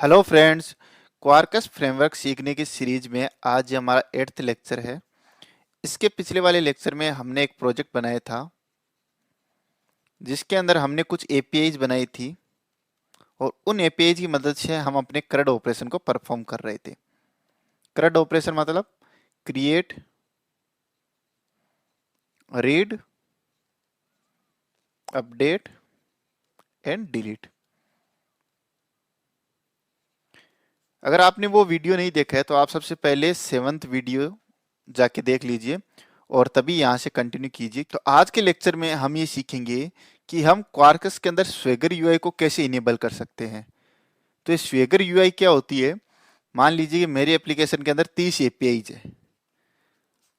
Hello friends. क्वार्कस framework सीखने की series में आज ये हमारा 8th लेक्चर है। इसके पिछले वाले लेक्चर में हमने एक प्रोजेक्ट बनाया था जिसके अंदर हमने कुछ एपीआईज बनाई थी और उन एपीआईज की मदद से हम अपने CRUD ऑपरेशन को परफॉर्म कर रहे थे। CRUD ऑपरेशन मतलब create, read, update and delete. अगर आपने वो वीडियो नहीं देखा है तो आप सबसे पहले 7th वीडियो जाके देख लीजिए और तभी यहाँ से कंटिन्यू कीजिए। तो आज के लेक्चर में हम ये सीखेंगे कि हम क्वार्कस के अंदर स्वेगर यूआई को कैसे इनेबल कर सकते हैं। तो ये स्वेगर यूआई क्या होती है? मान लीजिए कि मेरे एप्लीकेशन के अंदर 30 एपीआईज है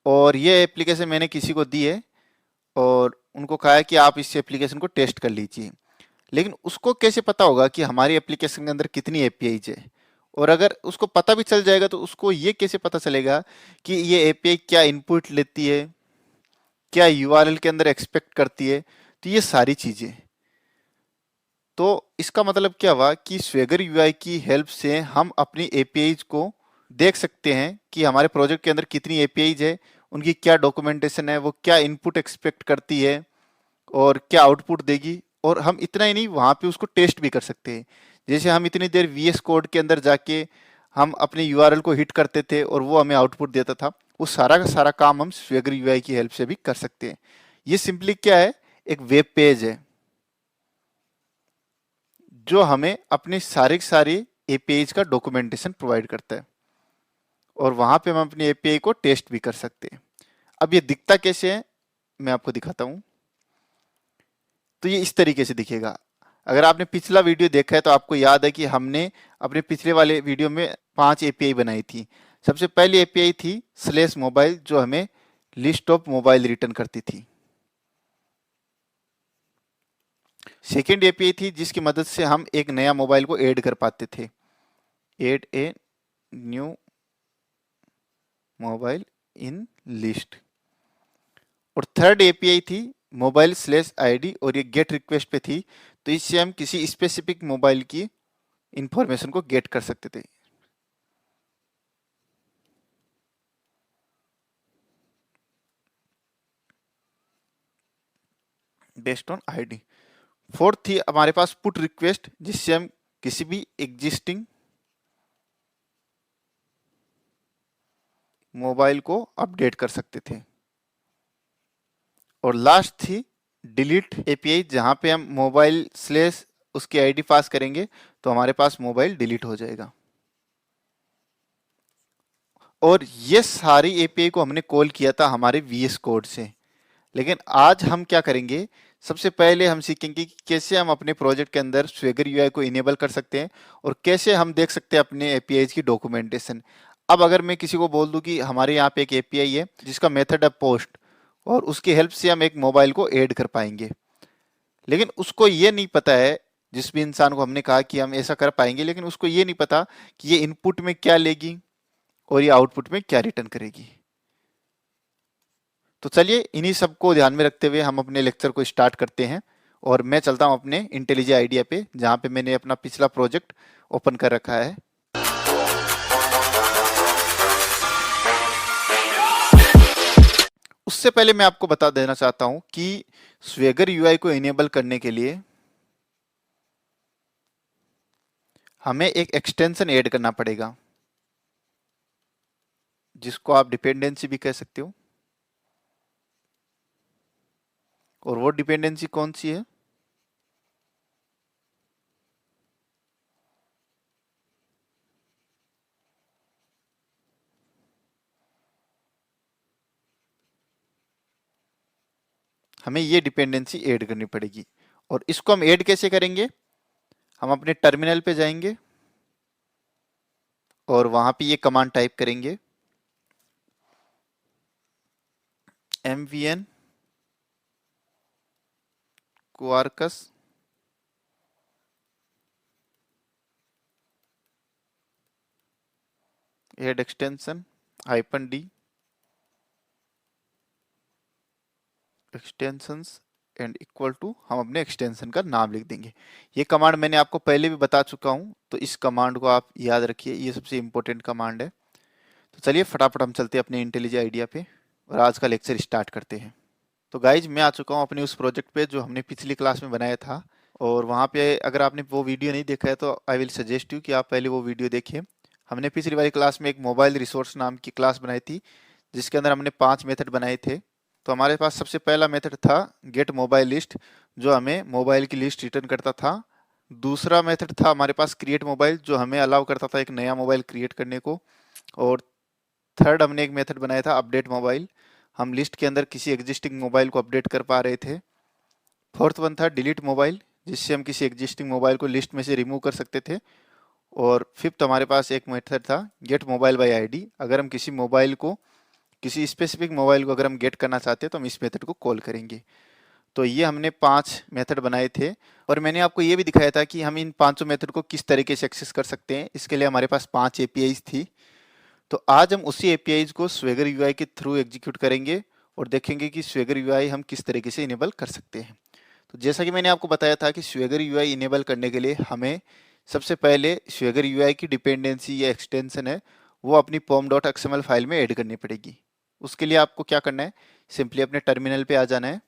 और ये एप्लीकेशन मैंने किसी को दी है और उनको कहा है कि आप इस एप्लीकेशन को टेस्ट कर लीजिए। लेकिन उसको कैसे पता होगा कि हमारी एप्लीकेशन के अंदर कितनी एपीआईज है? और अगर उसको पता भी चल जाएगा तो उसको ये कैसे पता चलेगा कि ये एपीआई क्या इनपुट लेती है, क्या यूआरएल के अंदर एक्सपेक्ट करती है? तो ये सारी चीजें। तो इसका मतलब क्या हुआ कि स्वेगर यूआई की हेल्प से हम अपनी एपीआईज को देख सकते हैं कि हमारे प्रोजेक्ट के अंदर कितनी एपीआईज है, उनकी क्या डॉक्यूमेंटेशन है, वो क्या इनपुट एक्सपेक्ट करती है और क्या आउटपुट देगी। और हम इतना ही नहीं, वहां पे उसको टेस्ट भी कर सकते हैं। जैसे हम इतनी देर वीएस कोड के अंदर जाके हम अपने यूआरएल को हिट करते थे और वो हमें आउटपुट देता था, वो सारा का सारा काम हम स्वेगर यूआई की हेल्प से भी कर सकते हैं। ये सिंपली क्या है, एक वेब पेज है जो हमें अपनी सारी सारी एपीआईज का डॉक्यूमेंटेशन प्रोवाइड करता है और वहां पे हम अपनी एपीआई को टेस्ट भी कर सकते हैं। अब ये दिखता कैसे है, मैं आपको दिखाता हूं। तो ये इस तरीके से दिखेगा। अगर आपने पिछला वीडियो देखा है तो आपको याद है कि हमने अपने पिछले वाले वीडियो में 5 एपीआई बनाई थी। सबसे पहली एपीआई थी स्लेश मोबाइल, जो हमें लिस्ट ऑफ मोबाइल रिटर्न करती थी। सेकेंड एपीआई थी जिसकी मदद से हम एक नया मोबाइल को ऐड कर पाते थे, add a new mobile in list. और थर्ड एपीआई थी मोबाइल स्लेश आईडी और ये गेट रिक्वेस्ट पे थी, तो इससे हम किसी स्पेसिफिक मोबाइल की इंफॉर्मेशन को गेट कर सकते थे। Based on ID. फोर्थ थी हमारे पास पुट रिक्वेस्ट, जिससे हम किसी भी एग्जिस्टिंग मोबाइल को अपडेट कर सकते थे। और लास्ट थी डिलीट एपीआई, जहां पे हम मोबाइल स्लेश उसकी आईडी पास करेंगे तो हमारे पास मोबाइल डिलीट हो जाएगा। और ये सारी एपीआई को हमने कॉल किया था हमारे वीएस कोड से। लेकिन आज हम क्या करेंगे, सबसे पहले हम सीखेंगे कि कैसे हम अपने प्रोजेक्ट के अंदर स्वेगर यूआई को इनेबल कर सकते हैं और कैसे हम देख सकते हैं अपने एपीआईज की डॉक्यूमेंटेशन। अब अगर मैं किसी को बोल दूं कि हमारे यहाँ पे एक एपीआई है जिसका मेथड है पोस्ट और उसकी हेल्प से हम एक मोबाइल को ऐड कर पाएंगे, लेकिन उसको ये नहीं पता है, जिस भी इंसान को हमने कहा कि हम ऐसा कर पाएंगे, लेकिन उसको ये नहीं पता कि ये इनपुट में क्या लेगी और ये आउटपुट में क्या रिटर्न करेगी। तो चलिए इन्हीं सबको ध्यान में रखते हुए हम अपने लेक्चर को स्टार्ट करते हैं और मैं चलता हूं अपने इंटेलिजे आइडिया पे, जहां पे मैंने अपना पिछला प्रोजेक्ट ओपन कर रखा है। उससे पहले मैं आपको बता देना चाहता हूं कि स्वेगर यूआई को इनेबल करने के लिए हमें एक एक्सटेंशन ऐड करना पड़ेगा, जिसको आप डिपेंडेंसी भी कह सकते हो। और वो डिपेंडेंसी कौन सी है? हमें ये डिपेंडेंसी ऐड करनी पड़ेगी। और इसको हम ऐड कैसे करेंगे? हम अपने टर्मिनल पे जाएंगे और वहां पे ये कमांड टाइप करेंगे, mvn quarkus add extension -d extensions and equal to हम अपने एक्सटेंशन का नाम लिख देंगे। ये कमांड मैंने आपको पहले भी बता चुका हूँ, तो इस कमांड को आप याद रखिए, ये सबसे इम्पोर्टेंट कमांड है। तो चलिए फटाफट हम चलते हैं अपने इंटेलिजेंट आइडिया पे और आज का लेक्चर स्टार्ट करते हैं। तो गाइज मैं आ चुका हूँ अपने उस प्रोजेक्ट पे जो हमने पिछली क्लास में बनाया था, और वहाँ पे अगर आपने वो वीडियो नहीं देखा है तो आई विल सजेस्ट यू कि आप पहले वो वीडियो देखिए। हमने पिछली वाली क्लास में एक मोबाइल रिसोर्स नाम की क्लास बनाई थी, जिसके अंदर हमने 5 मेथड बनाए थे। तो हमारे पास सबसे पहला मेथड था गेट मोबाइल लिस्ट, जो हमें मोबाइल की लिस्ट रिटर्न करता था। दूसरा मेथड था हमारे पास क्रिएट मोबाइल, जो हमें अलाउ करता था एक नया मोबाइल क्रिएट करने को। और थर्ड हमने एक मेथड बनाया था अपडेट मोबाइल, हम लिस्ट के अंदर किसी एग्जिस्टिंग मोबाइल को अपडेट कर पा रहे थे। फोर्थ वन था डिलीट मोबाइल, जिससे हम किसी एग्जिस्टिंग मोबाइल को लिस्ट में से रिमूव कर सकते थे। और फिफ्थ हमारे पास एक मेथड था गेट मोबाइल बाय आईडी, अगर हम किसी मोबाइल को, किसी स्पेसिफिक मोबाइल को अगर हम गेट करना चाहते हैं तो हम इस मेथड को कॉल करेंगे। तो ये हमने 5 मेथड बनाए थे, और मैंने आपको ये भी दिखाया था कि हम इन पांचों मेथड को किस तरीके से एक्सेस कर सकते हैं। इसके लिए हमारे पास 5 एपीआईज थी। तो आज हम उसी एपीआईज को स्वेगर यूआई के थ्रू एग्जीक्यूट करेंगे और देखेंगे कि स्वेगर यूआई हम किस तरीके से इनेबल कर सकते हैं। तो जैसा कि मैंने आपको बताया था कि स्वेगर यूआई इनेबल करने के लिए हमें सबसे पहले स्वेगर यूआई की डिपेंडेंसी या एक्सटेंशन है वो अपनी pom.xml फाइल में ऐड करनी पड़ेगी। उसके लिए आपको क्या करना है, सिंपली अपने टर्मिनल पे आ जाना है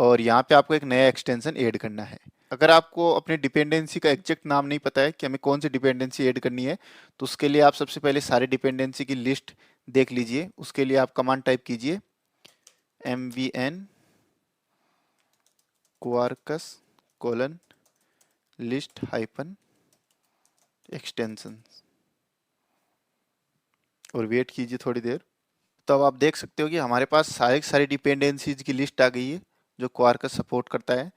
और यहाँ पे आपको एक नया एक्सटेंशन ऐड करना है। अगर आपको अपने डिपेंडेंसी का एग्जैक्ट नाम नहीं पता है कि हमें कौन सी डिपेंडेंसी ऐड करनी है, तो उसके लिए आप सबसे पहले सारे डिपेंडेंसी की लिस्ट देख लीजिए। उसके लिए आप कमांड टाइप कीजिए mvn quarkus colon list hyphen extension और वेट कीजिए थोड़ी देर। तो अब आप देख सकते हो कि हमारे पास सारी डिपेंडेंसीज की लिस्ट आ गई है जो क्वारकस सपोर्ट करता है।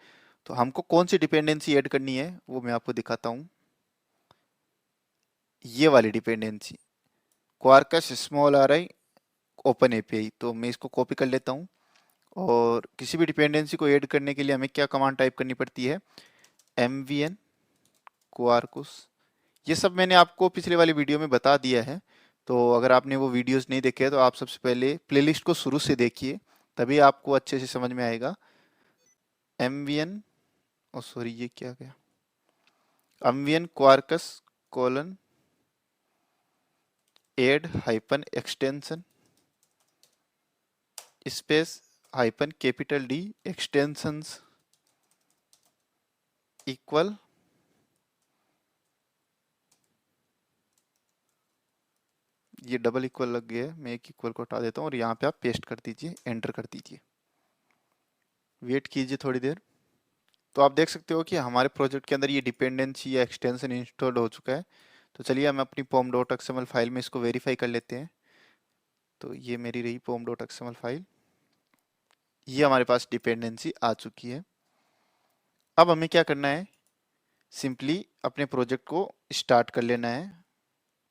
तो हमको कौन सी डिपेंडेंसी ऐड करनी है वो मैं आपको दिखाता हूँ। ये वाली dependency Quarkus small R I open API, तो मैं इसको कॉपी कर लेता हूँ। और किसी भी डिपेंडेंसी को ऐड करने के लिए हमें क्या कमांड टाइप करनी पड़ती है, mvn क्वारकुस। ये सब मैंने आपको पिछले वाली वीडियो में बता दिया है, तो अगर आपने वो वीडियोस नहीं देखे तो आप सबसे पहले प्लेलिस्ट को शुरू से देखिए, तभी आपको अच्छे से समझ में आएगा। mvn सॉरी ये क्या गया, mvn Quarkus colon add hyphen extension space hyphen capital D extensions equal ये डबल इक्वल लग गया है, मैं एक इक्वल को हटा देता हूँ और यहाँ पे आप पेस्ट कर दीजिए, एंटर कर दीजिए। वेट कीजिए थोड़ी देर। तो आप देख सकते हो कि हमारे प्रोजेक्ट के अंदर ये डिपेंडेंसी या एक्सटेंशन इंस्टॉल हो चुका है। तो चलिए हम अपनी pom.xml फाइल में इसको वेरीफाई कर लेते हैं। तो ये मेरी रही pom.xml फाइल, ये हमारे पास डिपेंडेंसी आ चुकी है। अब हमें क्या करना है, सिंपली अपने प्रोजेक्ट को स्टार्ट कर लेना है।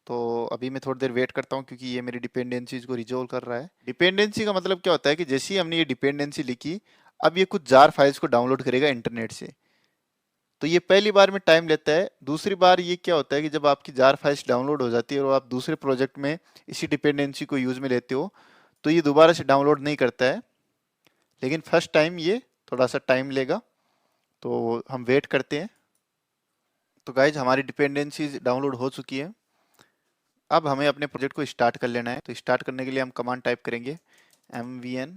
तो अभी मैं थोड़ी देर वेट करता हूँ क्योंकि ये मेरी डिपेंडेंसीज को रिजोल्व कर रहा है। डिपेंडेंसी का मतलब क्या होता है कि जैसे ही हमने ये डिपेंडेंसी लिखी, अब ये कुछ जार फाइल्स को डाउनलोड करेगा इंटरनेट से। तो ये पहली बार में टाइम लेता है। दूसरी बार ये क्या होता है कि जब आपकी जार फाइल्स डाउनलोड हो जाती है और आप दूसरे प्रोजेक्ट में इसी डिपेंडेंसी को यूज में लेते हो, तो ये दोबारा से डाउनलोड नहीं करता है, लेकिन फर्स्ट टाइम ये थोड़ा सा टाइम लेगा। तो हम वेट करते हैं। तो गाइज हमारी डिपेंडेंसीज डाउनलोड हो चुकी है। अब हमें अपने प्रोजेक्ट को स्टार्ट कर लेना है। तो स्टार्ट करने के लिए हम कमांड टाइप करेंगे mvn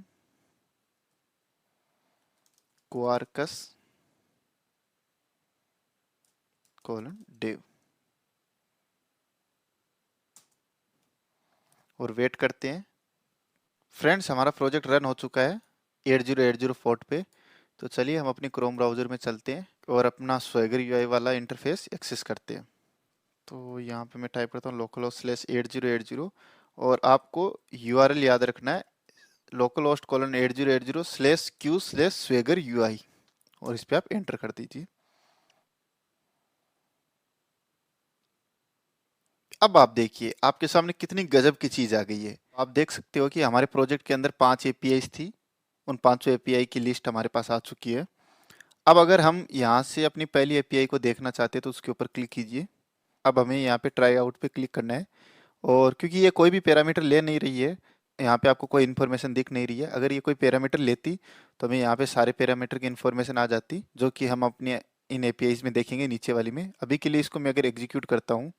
quarkus कोलन dev और वेट करते हैं। फ्रेंड्स हमारा प्रोजेक्ट रन हो चुका है 8080 पोर्ट पे। तो चलिए हम अपनी क्रोम ब्राउज़र में चलते हैं और अपना स्वेगर यूआई वाला इंटरफेस एक्सेस करते हैं। तो यहाँ पे मैं टाइप करता हूँ localhost/8080 और आपको यूआरएल याद रखना है localhost:8080/q/swagger_ui और इस पे आप एंटर कर दीजिए। अब आप देखिए आपके सामने कितनी गजब की चीज आ गई है। आप देख सकते हो कि हमारे प्रोजेक्ट के अंदर 5 एपीआई थी, उन 5 एपीआई की लिस्ट हमारे पास आ चुकी है। अब अगर हम यहाँ से अपनी पहली एपीआई को देखना चाहते हैं तो उसके ऊपर क्लिक कीजिए। अब हमें यहाँ पे ट्राई आउट पे क्लिक करना है, और क्योंकि ये कोई भी पैरामीटर ले नहीं रही है यहाँ पे आपको कोई इन्फॉर्मेशन दिख नहीं रही है। अगर ये कोई पैरामीटर लेती तो हमें यहाँ पे सारे पैरामीटर की इन्फॉर्मेशन आ जाती, जो कि हम अपने इन एपीआईज में देखेंगे नीचे वाली में। अभी के लिए इसको मैं अगर एग्जीक्यूट करता हूँ,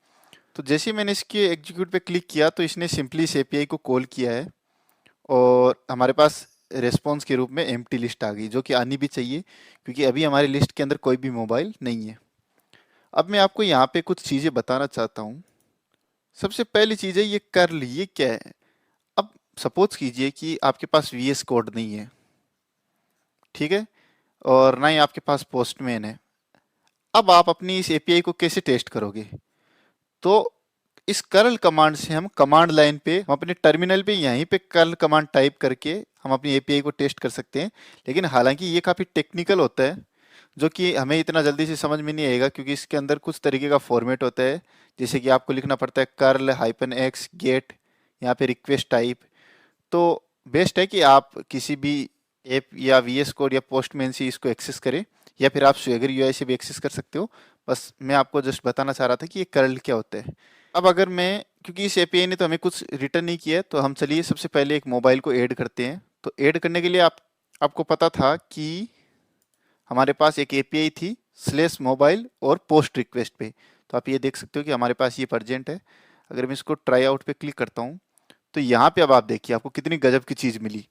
तो जैसे ही मैंने इसके एग्जीक्यूट पे क्लिक किया तो इसने सिंपली इस एपीआई को कॉल किया है और हमारे पास रिस्पॉन्स के रूप में एम्प्टी लिस्ट आ गई, जो कि आनी भी चाहिए क्योंकि अभी हमारी लिस्ट के अंदर कोई भी मोबाइल नहीं है। अब मैं आपको यहाँ पे कुछ चीज़ें बताना चाहता हूँ। सबसे पहली चीज़ है ये कर्ल, ये क्या है। अब सपोज कीजिए कि आपके पास वीएस कोड नहीं है, ठीक है, और ना ही आपके पास पोस्टमैन है। अब आप अपनी इस एपीआई को कैसे टेस्ट करोगे? तो इस कर्ल कमांड से हम कमांड लाइन पे, हम अपने टर्मिनल पे यहीं पे कर्ल कमांड टाइप करके हम अपनी एपीआई को टेस्ट कर सकते हैं। लेकिन हालांकि ये काफ़ी टेक्निकल होता है, जो कि हमें इतना जल्दी से समझ में नहीं आएगा क्योंकि इसके अंदर कुछ तरीके का फॉर्मेट होता है। जैसे कि आपको लिखना पड़ता है कर्ल हाइपन एक्स गेट, यहाँ पे रिक्वेस्ट टाइप। तो बेस्ट है कि आप किसी भी ऐप या वीएस कोड या पोस्टमैन से इसको एक्सेस करें, या फिर आप स्वेगर यूआई से भी एक्सेस कर सकते हो। बस मैं आपको जस्ट बताना चाह रहा था कि ये कर्ल क्या होता है। अब अगर मैं, क्योंकि इस एपीआई ने तो हमें कुछ रिटर्न नहीं किया है, तो हम चलिए सबसे पहले एक मोबाइल को ऐड करते हैं। तो ऐड करने के लिए आपको पता था कि हमारे पास एक एपीआई थी स्लेश मोबाइल और पोस्ट रिक्वेस्ट पे। तो आप ये देख सकते हो कि हमारे पास ये प्रजेंट है। अगर मैं इसको ट्राई आउट पे क्लिक करता हूँ तो यहाँ पे अब आप देखिए आपको कितनी गजब की चीज़ मिली।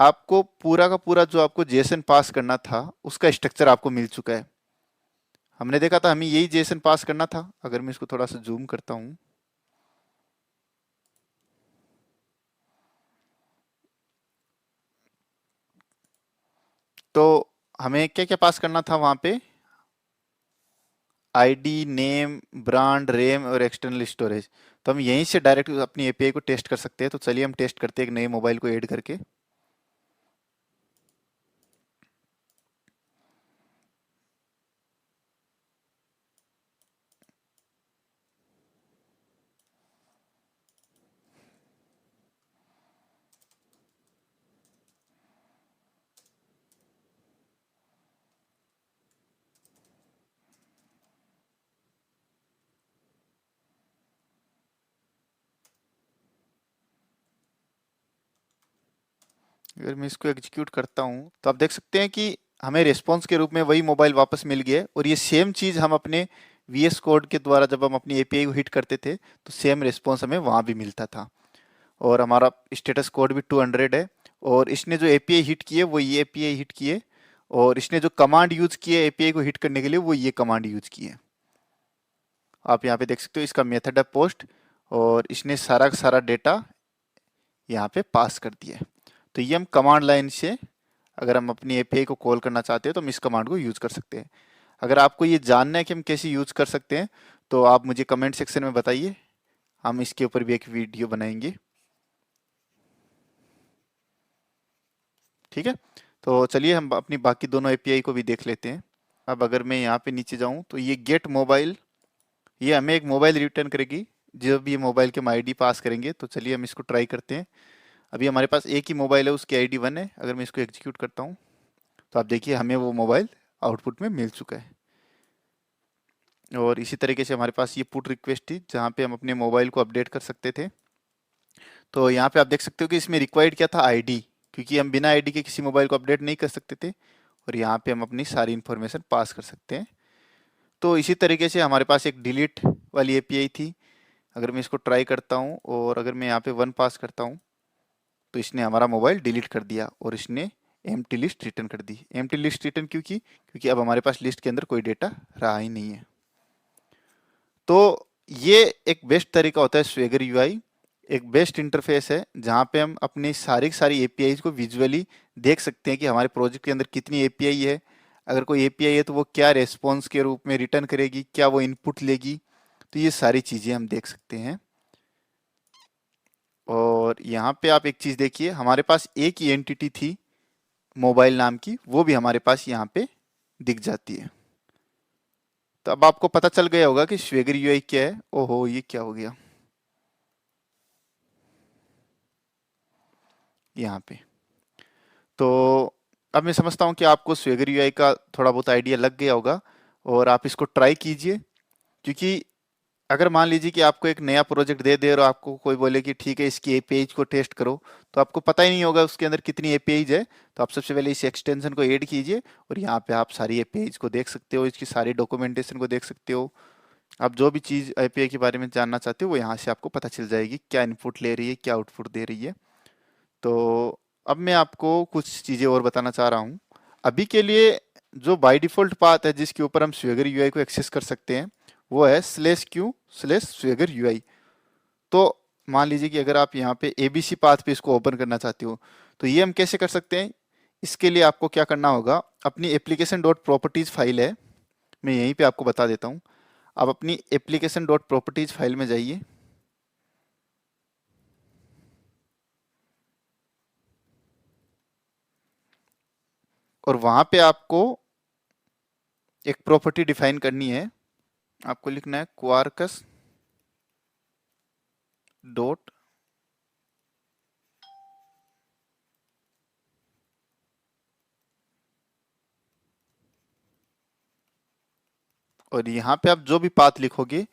आपको पूरा का पूरा जो आपको जेसन पास करना था उसका स्ट्रक्चर आपको मिल चुका है। हमने देखा था हमें यही जेसन पास करना था। अगर मैं इसको थोड़ा सा जूम करता हूँ तो हमें क्या क्या पास करना था वहां पे? आईडी, नेम, ब्रांड, रैम और एक्सटर्नल स्टोरेज। तो हम यहीं से डायरेक्ट अपनी एपीआई को टेस्ट कर सकते हैं। तो चलिए हम टेस्ट करते हैं एक नए मोबाइल को ऐड करके। अगर मैं इसको एग्जीक्यूट करता हूँ तो आप देख सकते हैं कि हमें रिस्पॉन्स के रूप में वही मोबाइल वापस मिल गया है। और ये सेम चीज़ हम अपने वीएस कोड के द्वारा जब हम अपनी एपीआई को हिट करते थे तो सेम रिस्पॉन्स हमें वहाँ भी मिलता था। और हमारा स्टेटस कोड भी 200 है। और इसने जो एपीआई हिट किए वो ये एपीआई हिट किए, और इसने जो कमांड यूज किए एपीआई को हिट करने के लिए वो ये कमांड यूज किए। आप यहाँ पे देख सकते हो इसका मेथड है पोस्ट, और इसने सारा का सारा डेटा यहाँ पे पास कर दिया है। तो ये हम कमांड लाइन से अगर हम अपनी एपीआई को कॉल करना चाहते हैं तो हम इस कमांड को यूज कर सकते हैं। अगर आपको ये जानना है कि हम कैसे यूज कर सकते हैं तो आप मुझे कमेंट सेक्शन में बताइए, हम इसके ऊपर भी एक वीडियो बनाएंगे। ठीक है, तो चलिए हम अपनी बाकी दोनों एपीआई को भी देख लेते हैं। अब अगर मैं यहाँ पे नीचे जाऊँ तो ये गेट मोबाइल, ये हमें एक मोबाइल रिटर्न करेगी जब ये मोबाइल के हम आईडी पास करेंगे। तो चलिए हम इसको ट्राई करते हैं। अभी हमारे पास एक ही मोबाइल है, उसकी आईडी 1 है। अगर मैं इसको एग्जीक्यूट करता हूँ तो आप देखिए हमें वो मोबाइल आउटपुट में मिल चुका है। और इसी तरीके से हमारे पास ये पुट रिक्वेस्ट थी जहाँ पे हम अपने मोबाइल को अपडेट कर सकते थे। तो यहाँ पे आप देख सकते हो कि इसमें रिक्वायर्ड क्या था, आईडी, क्योंकि हम बिना आईडी के किसी मोबाइल को अपडेट नहीं कर सकते थे। और यहाँ पे हम अपनी सारी इन्फॉर्मेशन पास कर सकते हैं। तो इसी तरीके से हमारे पास एक डिलीट वाली एपीआई थी। अगर मैं इसको ट्राई करता हूँ और अगर मैं यहाँ पे 1 पास करता हूँ तो इसने हमारा मोबाइल डिलीट कर दिया और इसने एम्प्टी लिस्ट रिटर्न कर दी। एम्प्टी लिस्ट रिटर्न क्यों की? क्योंकि अब हमारे पास लिस्ट के अंदर कोई डेटा रहा ही नहीं है। तो ये एक बेस्ट तरीका होता है स्वेगर यूआई, एक बेस्ट इंटरफेस है जहाँ पे हम अपनी सारी की सारी एपीआई को विजुअली देख सकते हैं कि हमारे प्रोजेक्ट के अंदर कितनी एपीआई है। अगर कोई एपीआई है तो वो क्या रेस्पॉन्स के रूप में रिटर्न करेगी, क्या वो इनपुट लेगी। तो ये सारी चीज़ें हम देख सकते हैं। और यहाँ पे आप एक चीज़ देखिए, हमारे पास एक ही एंटिटी थी मोबाइल नाम की, वो भी हमारे पास यहाँ पे दिख जाती है। तो अब आपको पता चल गया होगा कि स्वेगर यूआई क्या है। ओहो, ये क्या हो गया यहाँ पे। तो अब मैं समझता हूँ कि आपको स्वेगर यूआई का थोड़ा बहुत आइडिया लग गया होगा और आप इसको ट्राई कीजिए। क्योंकि अगर मान लीजिए कि आपको एक नया प्रोजेक्ट दे दे और आपको कोई बोले कि ठीक है इसकी एपीआई को टेस्ट करो, तो आपको पता ही नहीं होगा उसके अंदर कितनी एपीआई है। तो आप सबसे पहले इस एक्सटेंशन को ऐड कीजिए और यहाँ पे आप सारी एपीआई को देख सकते हो, इसकी सारी डॉक्यूमेंटेशन को देख सकते हो। आप जो भी चीज़ एपीआई के बारे में जानना चाहते हो वो यहाँ से आपको पता चल जाएगी, क्या इनपुट ले रही है, क्या आउटपुट दे रही है। तो अब मैं आपको कुछ चीज़ें और बताना चाह रहा हूँ। अभी के लिए जो बाय डिफ़ॉल्ट पाथ है जिसके ऊपर हम स्वेगर यूआई को एक्सेस कर सकते हैं वो है /q/swagger UI। तो मान लीजिए कि अगर आप यहाँ पे एबीसी पाथ पे इसको ओपन करना चाहते हो तो ये हम कैसे कर सकते हैं। इसके लिए आपको क्या करना होगा, अपनी एप्लीकेशन डॉट प्रॉपर्टीज फाइल है, मैं यहीं पे आपको बता देता हूँ। आप अपनी एप्लीकेशन डॉट प्रॉपर्टीज फाइल में जाइए और वहां पे आपको एक प्रॉपर्टी डिफाइन करनी है। आपको लिखना है क्वार्कस डॉट और यहाँ पे आप जो भी पाथ लिखोगे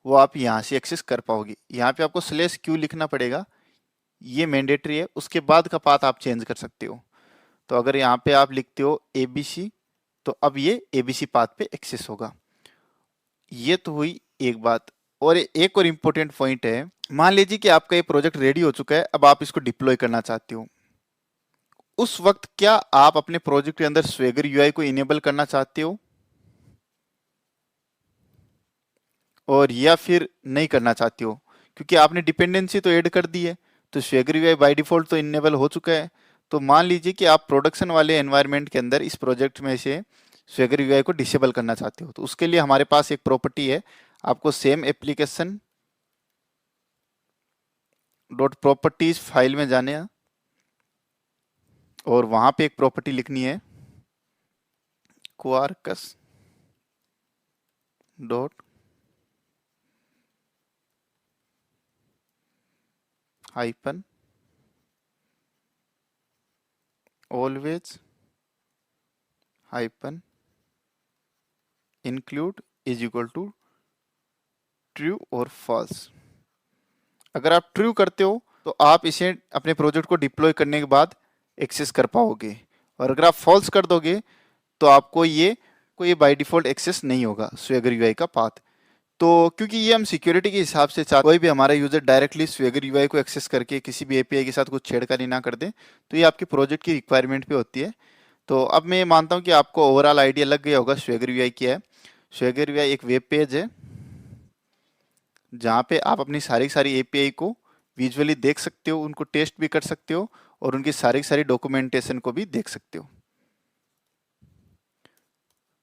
वो आप यहाँ से एक्सेस कर पाओगे। यहाँ पे आपको /q लिखना पड़ेगा, ये मैंडेटरी है। उसके बाद का पाथ आप चेंज कर सकते हो। तो अगर यहाँ पे आप लिखते हो एबीसी तो अब ये एबीसी पाथ पे एक्सेस होगा। ये तो हुई एक बात। और एक और इम्पोर्टेंट पॉइंट है, मान लीजिए कि आपका ये प्रोजेक्ट रेडी हो चुका है, अब आप इसको डिप्लॉय करना चाहते हो। उस वक्त क्या आप अपने प्रोजेक्ट के अंदर स्वेगर यूआई को इनेबल करना चाहते हो और या फिर नहीं करना चाहते हो, क्योंकि आपने डिपेंडेंसी तो ऐड कर दी है तो स्वेगर यूआई बाय डिफॉल्ट तो इनेबल हो चुका है। तो मान लीजिए कि आप प्रोडक्शन वाले एनवायरनमेंट के अंदर इस प्रोजेक्ट में से स्वेगर यूआई को डिसेबल करना चाहते हो, तो उसके लिए हमारे पास एक प्रॉपर्टी है। आपको same application dot properties file में जाने हैं और वहां पे एक प्रॉपर्टी लिखनी है Quarkus dot hyphen always hyphen include is equal to true और फॉल्स। अगर आप ट्रू करते हो तो आप इसे अपने प्रोजेक्ट को डिप्लॉय करने के बाद एक्सेस कर पाओगे, और अगर आप फॉल्स कर दोगे तो आपको ये बाय डिफॉल्ट एक्सेस नहीं होगा स्वेगर यूआई का पाथ। तो क्योंकि ये हम सिक्योरिटी के हिसाब से चाहते कोई भी हमारा यूजर डायरेक्टली स्वेगर यूआई को एक्सेस करके किसी भी एपीआई के साथ कुछ छेड़खानी ना कर दे, तो ये आपके प्रोजेक्ट की रिक्वायरमेंट पे होती है। तो अब मैं मानता हूँ कि आपको ओवरऑल आइडिया लग गया होगा स्वेगर यूआई क्या है। स्वेगर यूआई एक वेब पेज है जहाँ पे आप अपनी सारी सारी एपीआई को विजुअली देख सकते हो, उनको टेस्ट भी कर सकते हो और उनकी सारी सारी डॉक्यूमेंटेशन को भी देख सकते हो।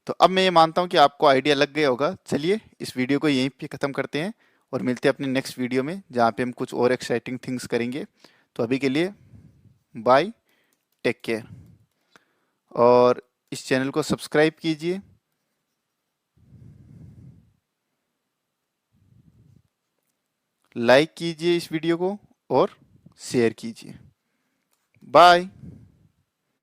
तो अब मैं ये मानता हूँ कि आपको आइडिया लग गया होगा। चलिए इस वीडियो को यहीं पे ख़त्म करते हैं और मिलते हैं अपने नेक्स्ट वीडियो में जहाँ पे हम कुछ और एक्साइटिंग थिंग्स करेंगे। तो अभी के लिए बाय, टेक केयर, और इस चैनल को सब्सक्राइब कीजिए, लाइक कीजिए इस वीडियो को और शेयर कीजिए। बाय।